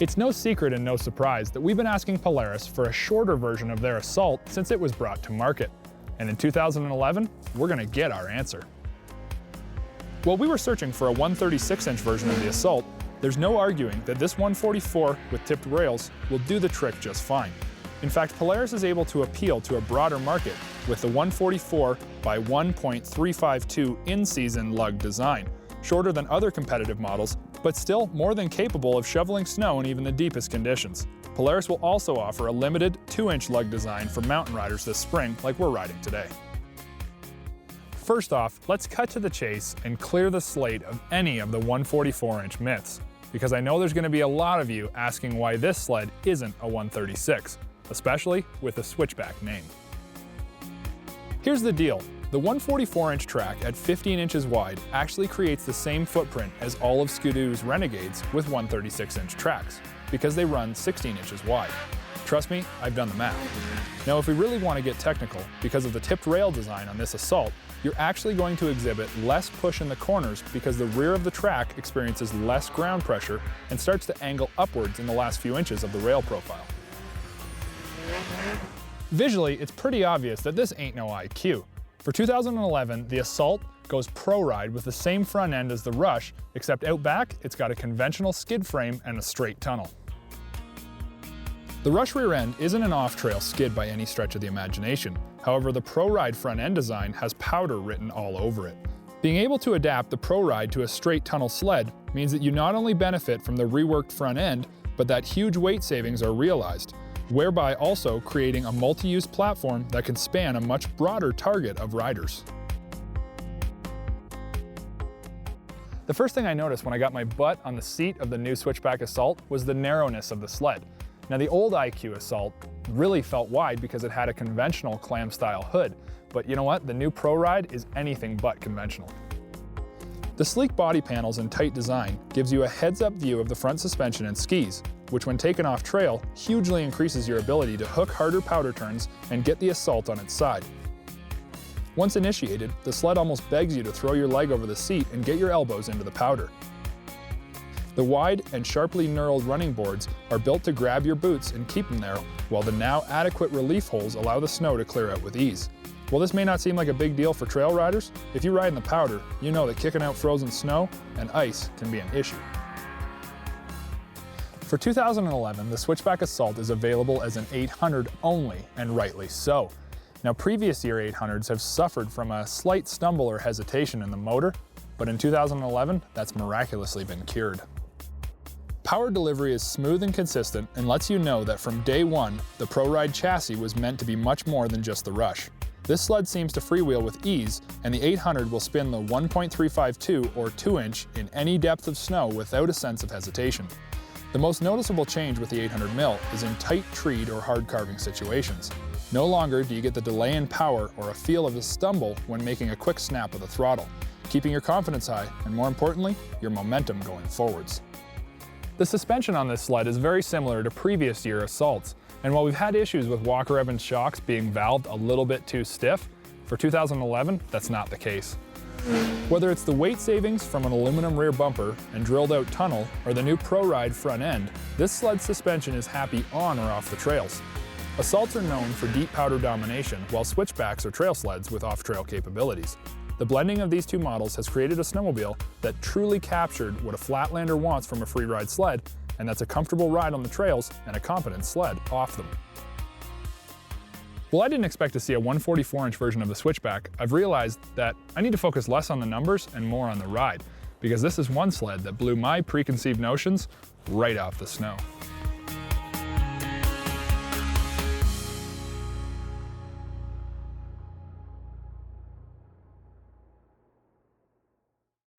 It's no secret and no surprise that we've been asking Polaris for a shorter version of their Assault since it was brought to market. And in 2011, we're gonna get our answer. While we were searching for a 136-inch version of the Assault, there's no arguing that this 144 with tipped rails will do the trick just fine. In fact, Polaris is able to appeal to a broader market with the 144 by 1.352 in-season lug design, shorter than other competitive models, but still more than capable of shoveling snow in even the deepest conditions. Polaris will also offer a limited 2-inch lug design for mountain riders this spring, like we're riding today. First off, let's cut to the chase and clear the slate of any of the 144-inch myths, because I know there's going to be a lot of you asking why this sled isn't a 136, especially with the Switchback name. Here's the deal. The 144-inch track at 15 inches wide actually creates the same footprint as all of Skidoo's Renegades with 136-inch tracks, because they run 16 inches wide. Trust me, I've done the math. Now, if we really want to get technical, because of the tipped rail design on this Assault, you're actually going to exhibit less push in the corners because the rear of the track experiences less ground pressure and starts to angle upwards in the last few inches of the rail profile. Visually, it's pretty obvious that this ain't no IQ. For 2011, the Assault goes pro ride with the same front end as the Rush, except out back, it's got a conventional skid frame and a straight tunnel. The Rush rear end isn't an off-trail skid by any stretch of the imagination. However, the Pro Ride front end design has powder written all over it. Being able to adapt the Pro Ride to a straight tunnel sled means that you not only benefit from the reworked front end, but that huge weight savings are realized, whereby also creating a multi-use platform that can span a much broader target of riders. The first thing I noticed when I got my butt on the seat of the new Switchback Assault was the narrowness of the sled. Now, the old IQ Assault really felt wide because it had a conventional clam-style hood, but you know what? The new Pro Ride is anything but conventional. The sleek body panels and tight design gives you a heads-up view of the front suspension and skis, which when taken off trail, hugely increases your ability to hook harder powder turns and get the Assault on its side. Once initiated, the sled almost begs you to throw your leg over the seat and get your elbows into the powder. The wide and sharply knurled running boards are built to grab your boots and keep them there, while the now adequate relief holes allow the snow to clear out with ease. While this may not seem like a big deal for trail riders, if you ride in the powder, you know that kicking out frozen snow and ice can be an issue. For 2011, the Switchback Assault is available as an 800 only, and rightly so. Now, previous year 800s have suffered from a slight stumble or hesitation in the motor, but in 2011, that's miraculously been cured. Power delivery is smooth and consistent and lets you know that from day one, the Pro Ride chassis was meant to be much more than just the Rush. This sled seems to freewheel with ease, and the 800 will spin the 1.352 or 2-inch in any depth of snow without a sense of hesitation. The most noticeable change with the 800mm is in tight treed or hard carving situations. No longer do you get the delay in power or a feel of a stumble when making a quick snap of the throttle, keeping your confidence high and, more importantly, your momentum going forwards. The suspension on this sled is very similar to previous year Assaults, and while we've had issues with Walker Evans shocks being valved a little bit too stiff, for 2011, that's not the case. Whether it's the weight savings from an aluminum rear bumper and drilled out tunnel or the new Pro Ride front end, this sled suspension is happy on or off the trails. Assaults are known for deep powder domination, while Switchbacks are trail sleds with off-trail capabilities. The blending of these two models has created a snowmobile that truly captured what a flatlander wants from a free ride sled, and that's a comfortable ride on the trails and a competent sled off them. While I didn't expect to see a 144-inch version of the Switchback, I've realized that I need to focus less on the numbers and more on the ride, because this is one sled that blew my preconceived notions right off the snow.